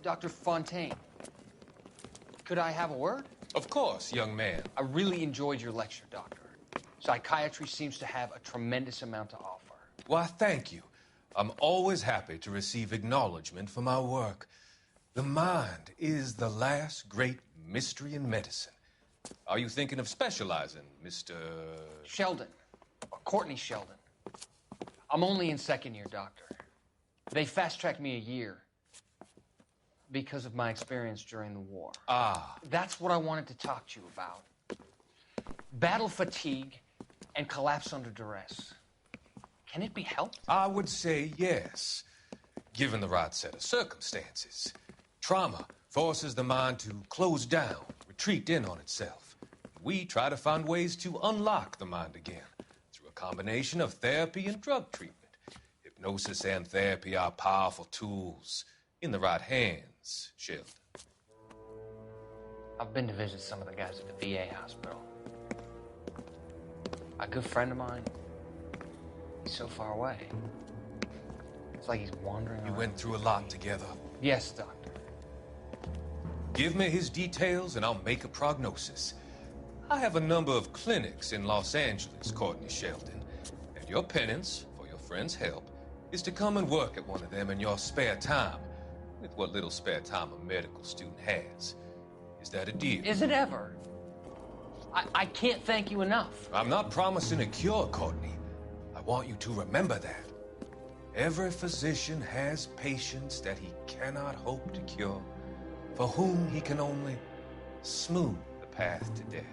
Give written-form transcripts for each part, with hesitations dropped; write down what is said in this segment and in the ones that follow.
Dr. Fontaine, could I have a word? Of course, young man. I really enjoyed your lecture, Doctor. Psychiatry seems to have a tremendous amount to offer. Why, thank you. I'm always happy to receive acknowledgement for my work. The mind is the last great mystery in medicine. Are you thinking of specializing, Mr. Sheldon, or Courtney Sheldon. I'm only in second year, Doctor. They fast-tracked me a year because of my experience during the war. Ah. That's what I wanted to talk to you about. Battle fatigue and collapse under duress. Can it be helped? I would say yes, given the right set of circumstances. Trauma forces the mind to close down, retreat in on itself. We try to find ways to unlock the mind again through a combination of therapy and drug treatment. Hypnosis and therapy are powerful tools in the right hands, Sheldon. I've been to visit some of the guys at the VA hospital. A good friend of mine, he's so far away. It's like he's wandering around. You went through a lot together. Yes, Doctor. Give me his details and I'll make a prognosis. I have a number of clinics in Los Angeles, Courtney Sheldon. And your penance, for your friend's help, is to come and work at one of them in your spare time, with what little spare time a medical student has. Is that a deal? Is it ever? I can't thank you enough. I'm not promising a cure, Courtney. I want you to remember that. Every physician has patients that he cannot hope to cure, for whom he can only smooth the path to death.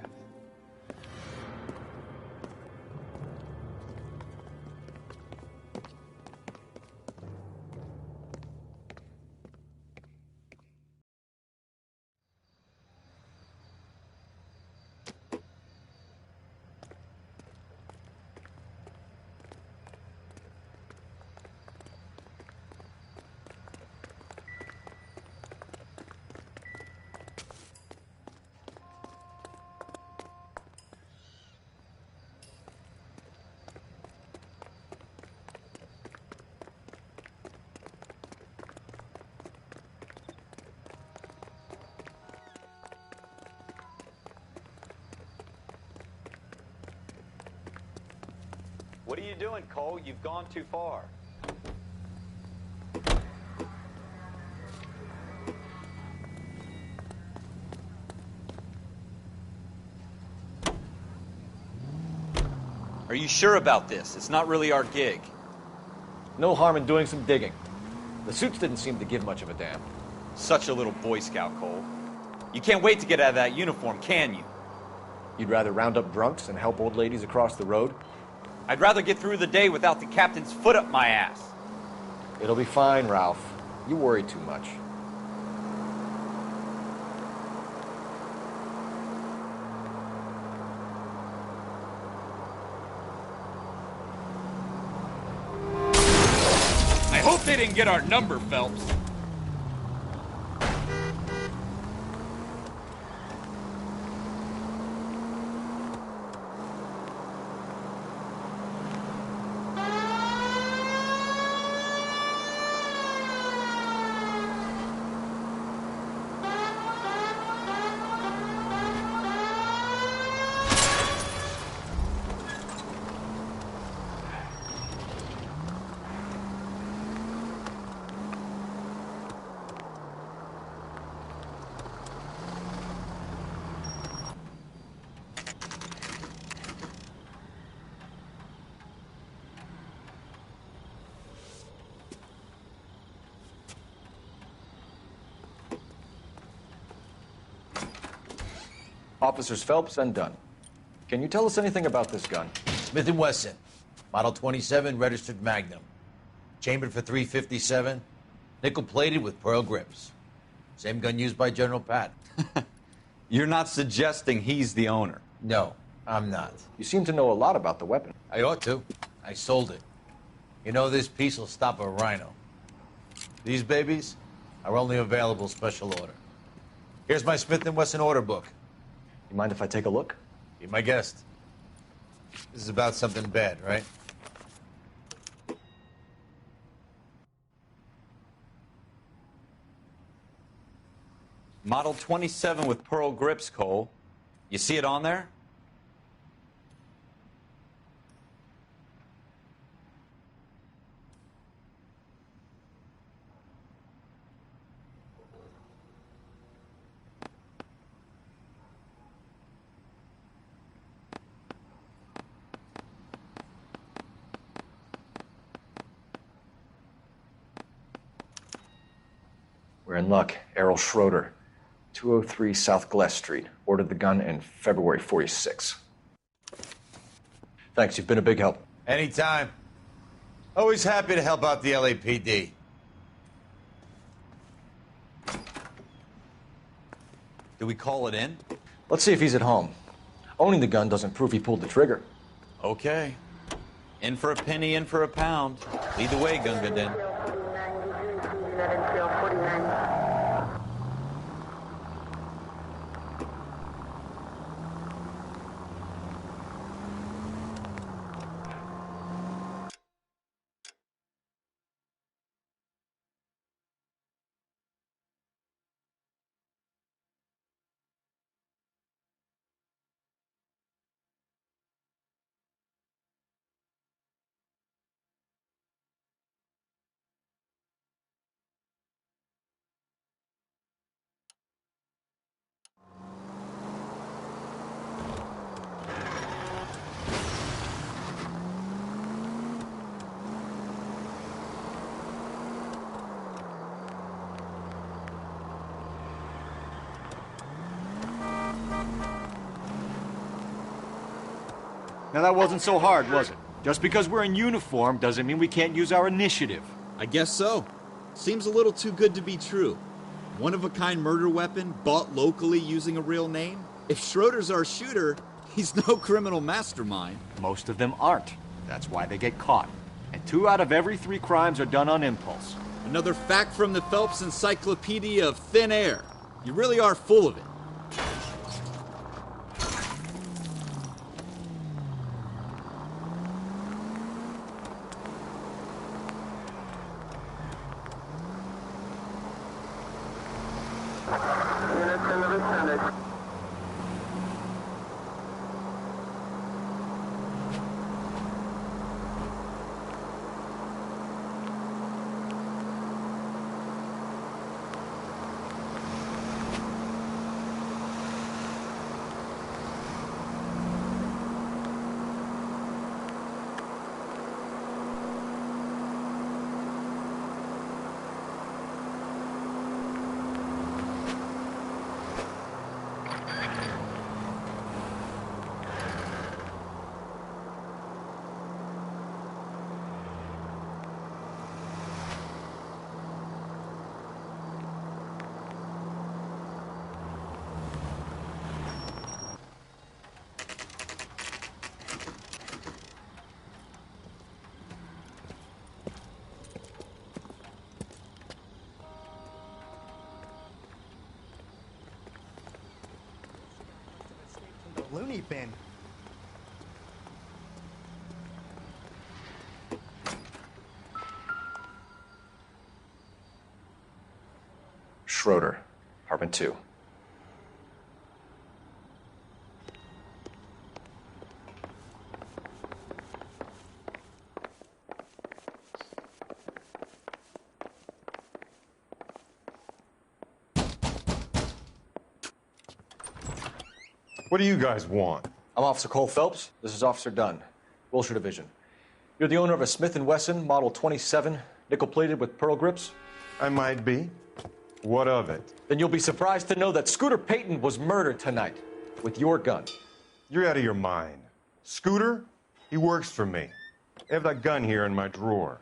What are you doing, Cole? You've gone too far. Are you sure about this? It's not really our gig. No harm in doing some digging. The suits didn't seem to give much of a damn. Such a little Boy Scout, Cole. You can't wait to get out of that uniform, can you? You'd rather round up drunks and help old ladies across the road? I'd rather get through the day without the captain's foot up my ass. It'll be fine, Ralph. You worry too much. I hope they didn't get our number, Phelps. Officers Phelps and Dunn. Can you tell us anything about this gun? Smith & Wesson, Model 27, registered Magnum. Chambered for .357, nickel-plated with pearl grips. Same gun used by General Patton. You're not suggesting he's the owner? No, I'm not. You seem to know a lot about the weapon. I ought to. I sold it. You know, this piece will stop a rhino. These babies are only available special order. Here's my Smith & Wesson order book. You mind if I take a look? Be my guest. This is about something bad, right? Model 27 with pearl grips, Cole. You see it on there? We're in luck. Errol Schroeder, 203 South Glass Street. Ordered the gun in February 46. Thanks, you've been a big help. Anytime. Always happy to help out the LAPD. Do we call it in? Let's see if he's at home. Owning the gun doesn't prove he pulled the trigger. Okay. In for a penny, in for a pound. Lead the way, Gunga Din. Now that wasn't so hard, was it? Just because we're in uniform doesn't mean we can't use our initiative. I guess so. Seems a little too good to be true. One-of-a-kind murder weapon bought locally using a real name? If Schroeder's our shooter, he's no criminal mastermind. Most of them aren't. That's why they get caught. And 2 out of every 3 crimes are done on impulse. Another fact from the Phelps Encyclopedia of Thin Air. You really are full of it. Looney bin. Schroeder, apartment 2. What do you guys want? I'm Officer Cole Phelps. This is Officer Dunn, Wilshire Division. You're the owner of a Smith & Wesson Model 27, nickel-plated with pearl grips? I might be. What of it? Then you'll be surprised to know that Scooter Payton was murdered tonight with your gun. You're out of your mind. Scooter? He works for me. I have that gun here in my drawer.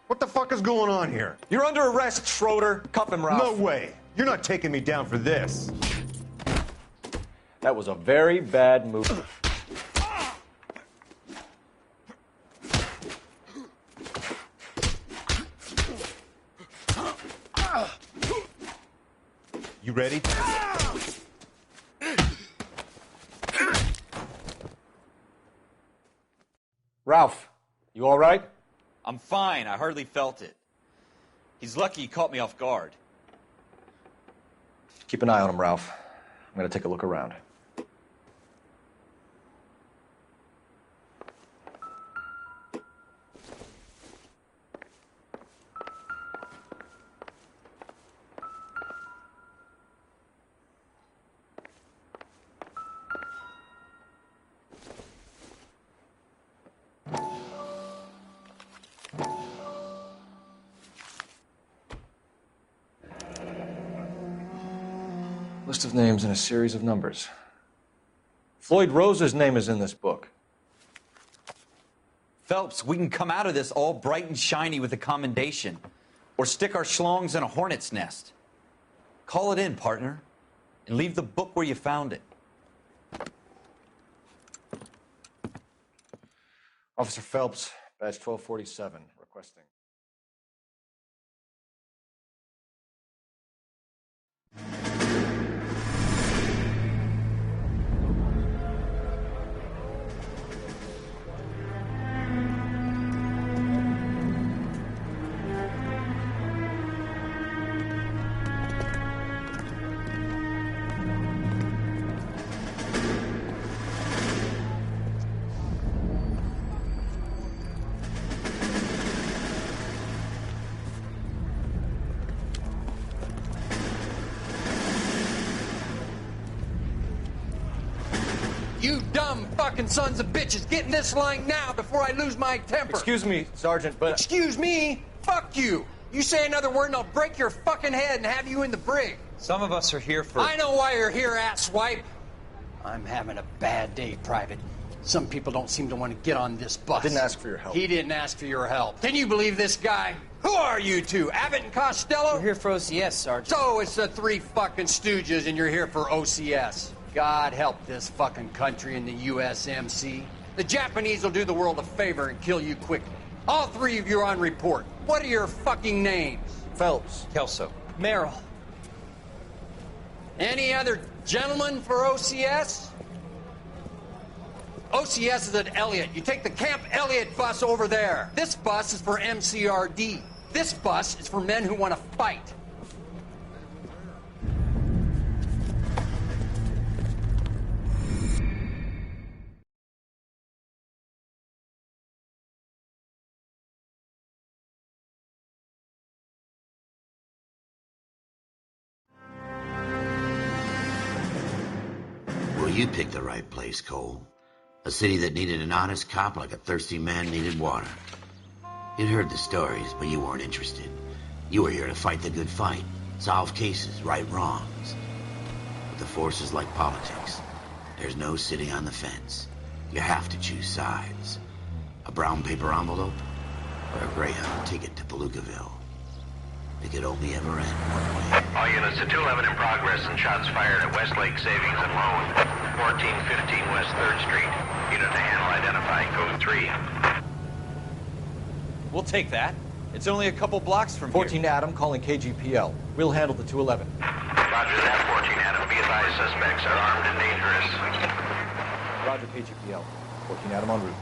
What the fuck is going on here? You're under arrest, Schroeder. Cuff him, Ralph. No way. You're not taking me down for this. That was a very bad move. You ready? Ralph, you all right? I'm fine. I hardly felt it. He's lucky he caught me off guard. Keep an eye on him, Ralph. I'm gonna take a look around. List of names and a series of numbers. Floyd Rose's name is in this book. Phelps, we can come out of this all bright and shiny with a commendation. Or stick our schlongs in a hornet's nest. Call it in, partner. And leave the book where you found it. Officer Phelps, badge 1247, requesting. You dumb fucking sons of bitches, get in this line now before I lose my temper. Excuse me, Sergeant, but... Excuse me? Fuck you. You say another word and I'll break your fucking head and have you in the brig. Some of us are here for... I know why you're here, asswipe. I'm having a bad day, Private. Some people don't seem to want to get on this bus. Didn't ask for your help. He didn't ask for your help. Can you believe this guy? Who are you two? Abbott and Costello? We're here for OCS, Sergeant. So it's the three fucking stooges and you're here for OCS. God help this fucking country and the USMC. The Japanese will do the world a favor and kill you quickly. All three of you are on report. What are your fucking names? Phelps. Kelso. Merrill. Any other gentlemen for OCS? OCS is at Elliott. You take the Camp Elliott bus over there. This bus is for MCRD. This bus is for men who want to fight. Well, you picked the right place, Cole. A city that needed an honest cop like a thirsty man needed water. You'd heard the stories, but you weren't interested. You were here to fight the good fight, solve cases, right wrongs. But the force is like politics. There's no sitting on the fence. You have to choose sides. A brown paper envelope or a Greyhound ticket to Palookaville. It could only ever end one way. All units to 211 in progress and shots fired at Westlake Savings and Loan, 1415 West 3rd Street. Unit to handle identify code 3. We'll take that. It's only a couple blocks from 14 Adam calling KGPL. We'll handle the 211. Roger that, 14 Adam. Be advised, suspects are armed and dangerous. Roger, KGPL. 14 Adam en route.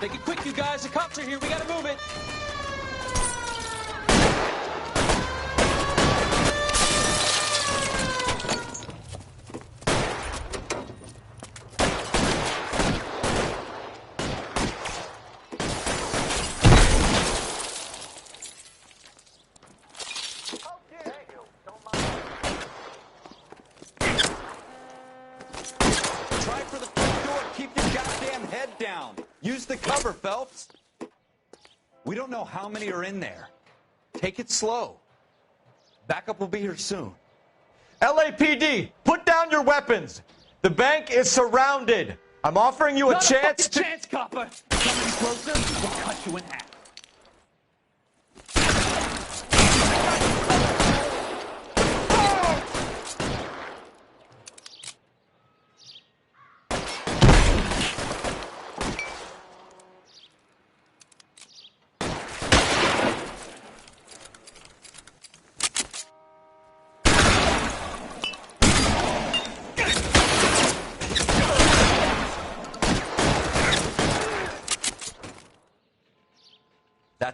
Make it quick, you guys. The cops are here. We gotta move it. Try for the front door. Keep your goddamn head down. Use the cover, Phelps. We don't know how many are in there. Take it slow. Backup will be here soon. LAPD, put down your weapons. The bank is surrounded. I'm offering you a chance to... chance, copper. Come any closer, we'll cut you in half.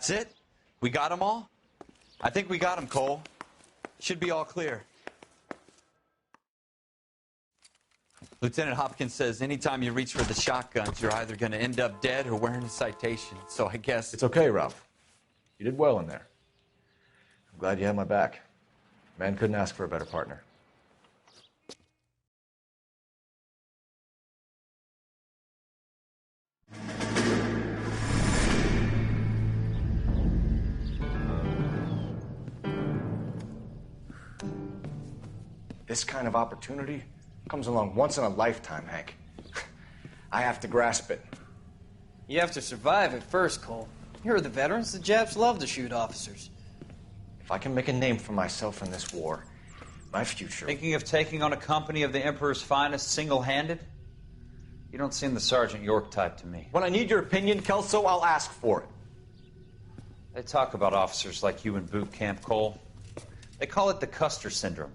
That's it? We got them all? I think we got them, Cole. Should be all clear. Lieutenant Hopkins says anytime you reach for the shotguns, you're either going to end up dead or wearing a citation. So I guess... It's okay, Ralph. You did well in there. I'm glad you had my back. Man couldn't ask for a better partner. This kind of opportunity comes along once in a lifetime, Hank. I have to grasp it. You have to survive it first, Cole. Here are the veterans. The Japs love to shoot officers. If I can make a name for myself in this war, my future... Thinking of taking on a company of the Emperor's finest single-handed? You don't seem the Sergeant York type to me. When I need your opinion, Kelso, I'll ask for it. They talk about officers like you in boot camp, Cole. They call it the Custer syndrome.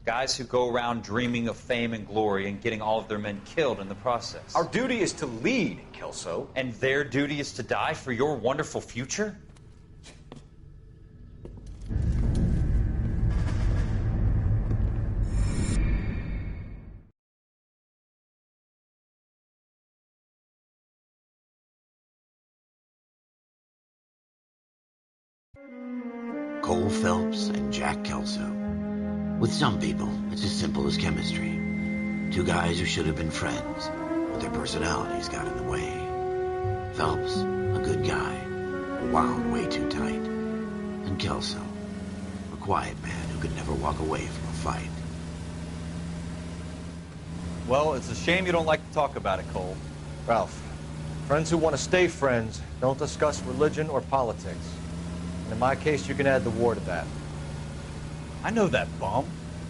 Guys who go around dreaming of fame and glory and getting all of their men killed in the process. Our duty is to lead, Kelso. And their duty is to die for your wonderful future? Cole Phelps and Jack Kelso. With some people, it's as simple as chemistry. Two guys who should have been friends, but their personalities got in the way. Phelps, a good guy, wound way too tight. And Kelso, a quiet man who could never walk away from a fight. Well, it's a shame you don't like to talk about it, Cole. Ralph, friends who want to stay friends don't discuss religion or politics. And in my case, you can add the war to that. I know that bum.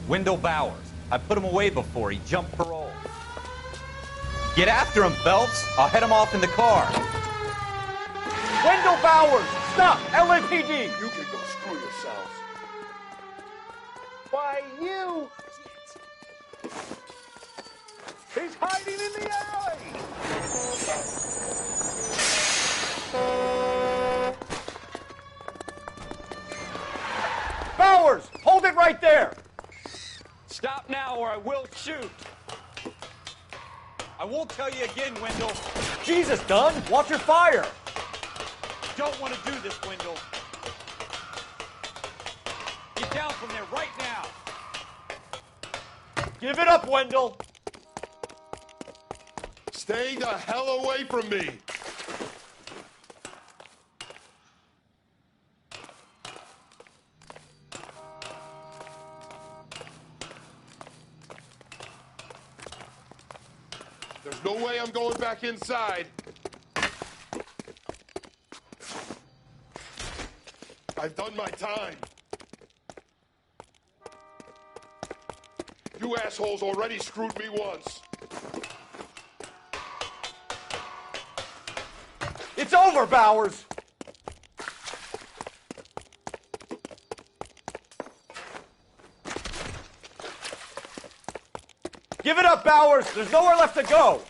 Wendell Bowers. I put him away before. He jumped parole. Get after him, Phelps. I'll head him off in the car. Wendell Bowers! Stop! LAPD! You can go screw yourselves. Why, you! He's hiding in the alley! Bowers! Hold it right there! Stop now or I will shoot. I won't tell you again, Wendell. Jesus, Dunn! Watch your fire! Don't want to do this, Wendell. Get down from there right now. Give it up, Wendell! Stay the hell away from me! There's no way I'm going back inside. I've done my time. You assholes already screwed me once. It's over, Bowers! Give it up, Bowers! There's nowhere left to go!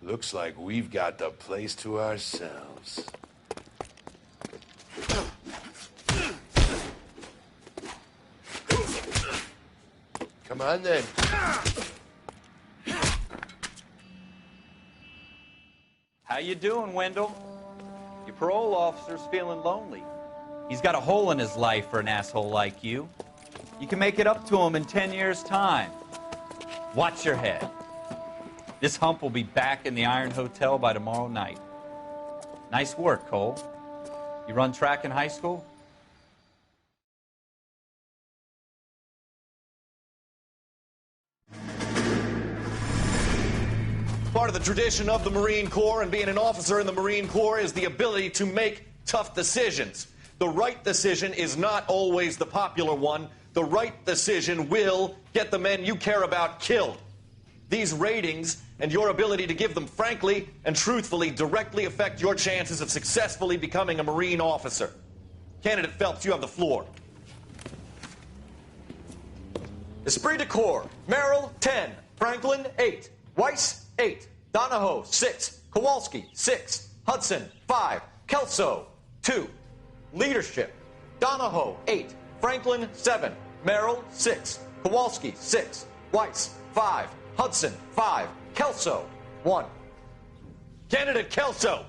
Looks like we've got the place to ourselves. Come on, then. How you doing, Wendell? Your parole officer's feeling lonely. He's got a hole in his life for an asshole like you. You can make it up to him in 10 years' time. Watch your head. This hump will be back in the Iron Hotel by tomorrow night. Nice work, Cole. You run track in high school? Part of the tradition of the Marine Corps and being an officer in the Marine Corps is the ability to make tough decisions. The right decision is not always the popular one. The right decision will get the men you care about killed. These ratings and your ability to give them frankly and truthfully directly affect your chances of successfully becoming a Marine officer. Candidate Phelps, you have the floor. Esprit de Corps, Merrill, 10. Franklin, 8. Weiss, 8. Donahoe, 6. Kowalski, 6. Hudson, 5. Kelso, 2. Leadership. Donahoe, 8. Franklin, 7. Merrill, 6. Kowalski, 6. Weiss, 5. Hudson, 5. Kelso, 1. Candidate Kelso!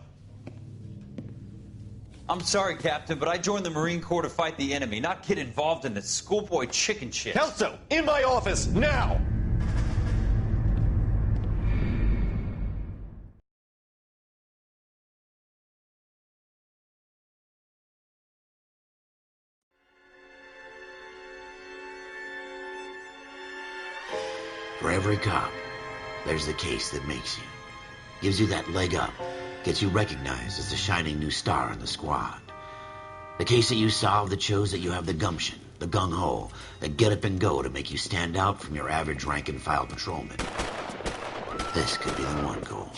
I'm sorry, Captain, but I joined the Marine Corps to fight the enemy, not get involved in this schoolboy chicken shit. Kelso, in my office, now! For every cop, there's the case that makes you. Gives you that leg up. Gets you recognized as the shining new star in the squad. The case that you solve that shows that you have the gumption, the gung-ho, the get up and go to make you stand out from your average rank-and-file patrolman. This could be the one, Cole.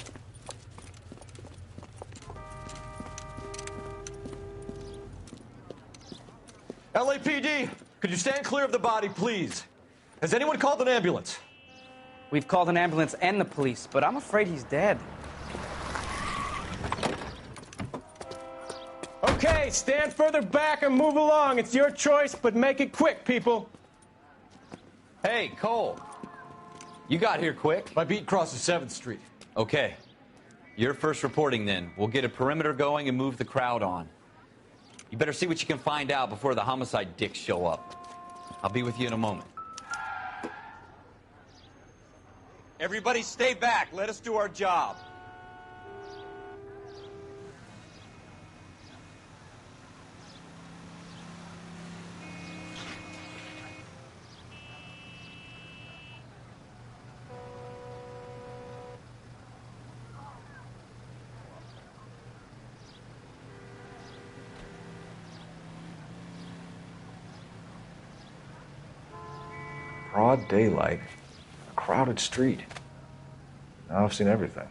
LAPD, could you stand clear of the body, please? Has anyone called an ambulance? We've called an ambulance and the police, but I'm afraid he's dead. Okay, stand further back and move along. It's your choice, but make it quick, people. Hey, Cole. You got here quick. My beat crosses 7th Street. Okay. You're first reporting then. We'll get a perimeter going and move the crowd on. You better see what you can find out before the homicide dicks show up. I'll be with you in a moment. Everybody stay back. Let us do our job. Broad daylight, a crowded street. Now I've seen everything.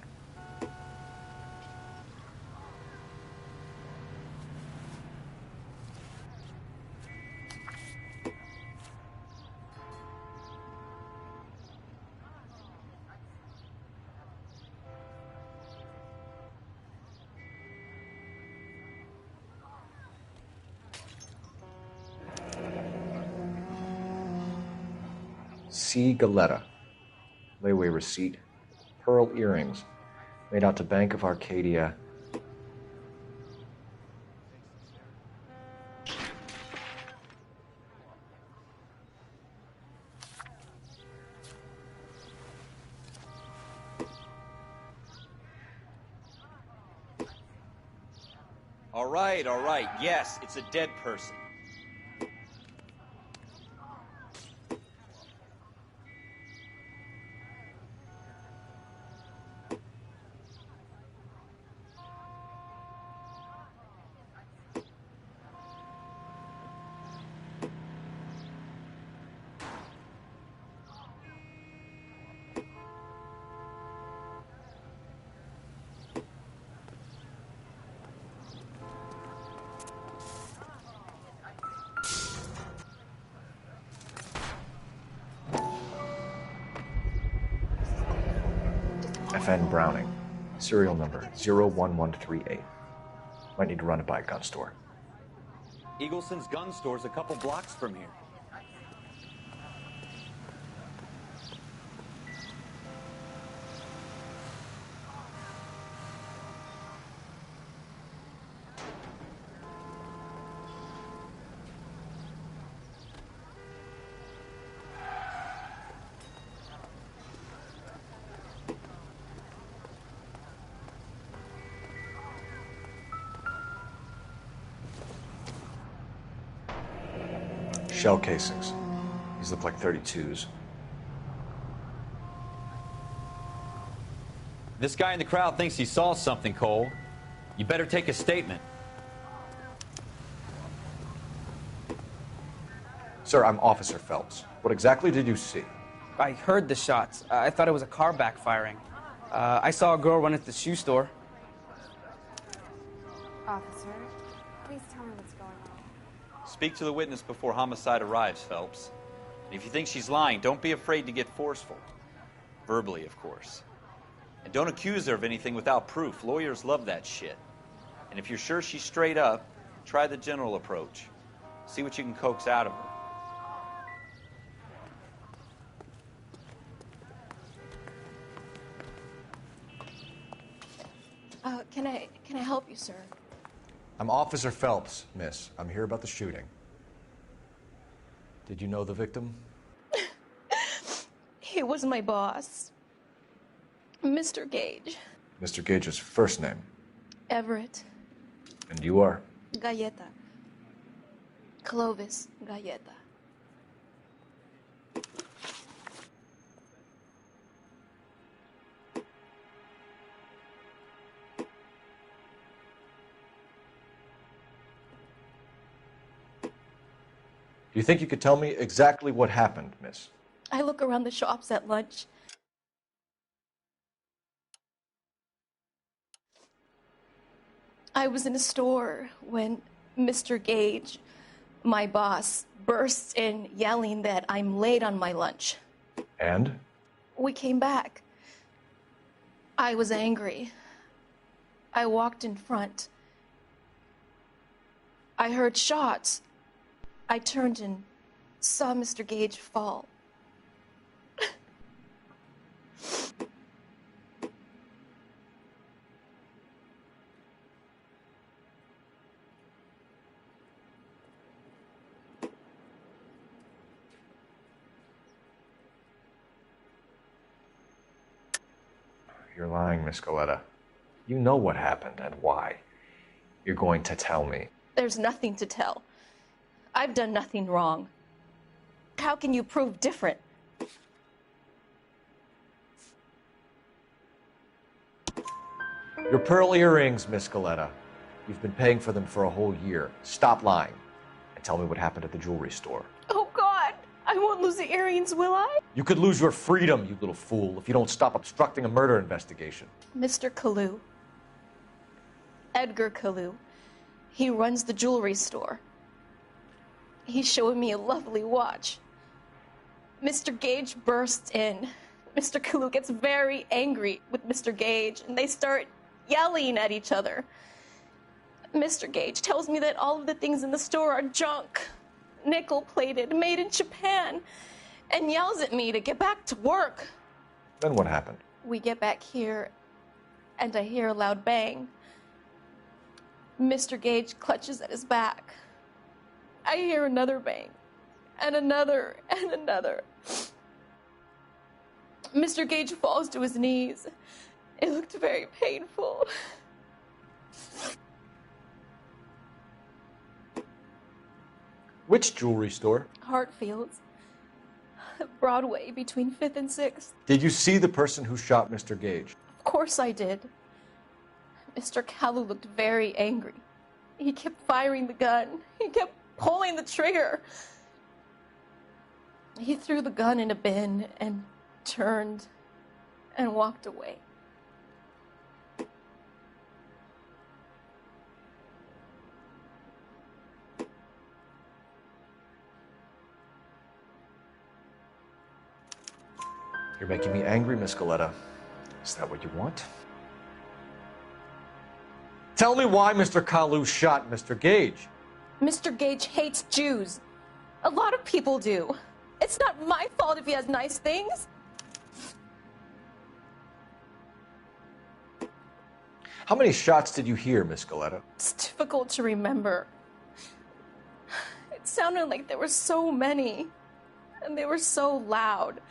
C. Galetta. Layaway receipt. Pearl earrings. Made out to Bank of Arcadia. All right. Yes, it's a dead person. FN Browning. Serial number 01138. Might need to run it by a gun store. Eagleson's gun store's a couple blocks from here. Shell casings. These look like 32s. This guy in the crowd thinks he saw something, Cole. You better take a statement. Sir, I'm Officer Phelps. What exactly did you see? I heard the shots. I thought it was a car backfiring. I saw a girl run into the shoe store. Officer, please tell me what's going on. Speak to the witness before homicide arrives, Phelps. And if you think she's lying, don't be afraid to get forceful. Verbally, of course. And don't accuse her of anything without proof. Lawyers love that shit. And if you're sure she's straight up, try the general approach. See what you can coax out of her. Can I help you, sir? I'm Officer Phelps, miss. I'm here about the shooting. Did you know the victim? He was my boss, Mr. Gage. Mr. Gage's first name. Everett. And you are? Galleta. Clovis Galleta. Do you think you could tell me exactly what happened, miss? I look around the shops at lunch. I was in a store when Mr. Gage, my boss, bursts in yelling that I'm late on my lunch. And? We came back. I was angry. I walked in front. I heard shots. I turned and saw Mr. Gage fall. You're lying, Miss Galleta. You know what happened and why. You're going to tell me. There's nothing to tell. I've done nothing wrong. How can you prove different? Your pearl earrings, Miss Galleta. You've been paying for them for a whole year. Stop lying and tell me what happened at the jewelry store. Oh, God! I won't lose the earrings, will I? You could lose your freedom, you little fool, if you don't stop obstructing a murder investigation. Mr. Kalu. Edgar Kalu. He runs the jewelry store. He's showing me a lovely watch. Mr. Gage bursts in. Mr. Kalu gets very angry with Mr. Gage, and they start yelling at each other. Mr. Gage tells me that all of the things in the store are junk, nickel-plated, made in Japan, and yells at me to get back to work. Then what happened? We get back here, and I hear a loud bang. Mr. Gage clutches at his back. I hear another bang, and another, and another. Mr. Gage falls to his knees. It looked very painful. Which jewelry store? Hartfield's. Broadway, between 5th and 6th. Did you see the person who shot Mr. Gage? Of course I did. Mr. Kalu looked very angry. He kept firing the gun. He kept pulling the trigger. He threw the gun in a bin and turned and walked away. You're making me angry, Miss Galleta. Is that what you want? Tell me why Mr. Kalu shot Mr. Gage. Mr. Gage hates Jews. A lot of people do. It's not my fault if he has nice things. How many shots did you hear, Miss Galleta? It's difficult to remember. It sounded like there were so many, and they were so loud.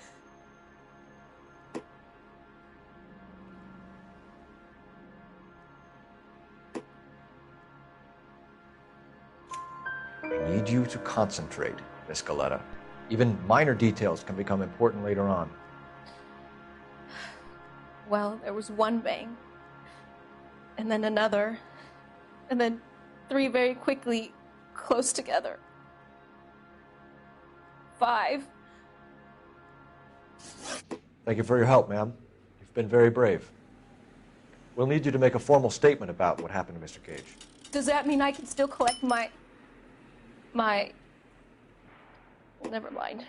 I need you to concentrate, Miss Galleta. Even minor details can become important later on. Well, there was one bang, and then another, and then 3 very quickly, close together. 5. Thank you for your help, ma'am. You've been very brave. We'll need you to make a formal statement about what happened to Mr. Gage. Does that mean I can still collect my... Never mind.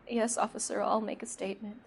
Yes, officer, I'll make a statement.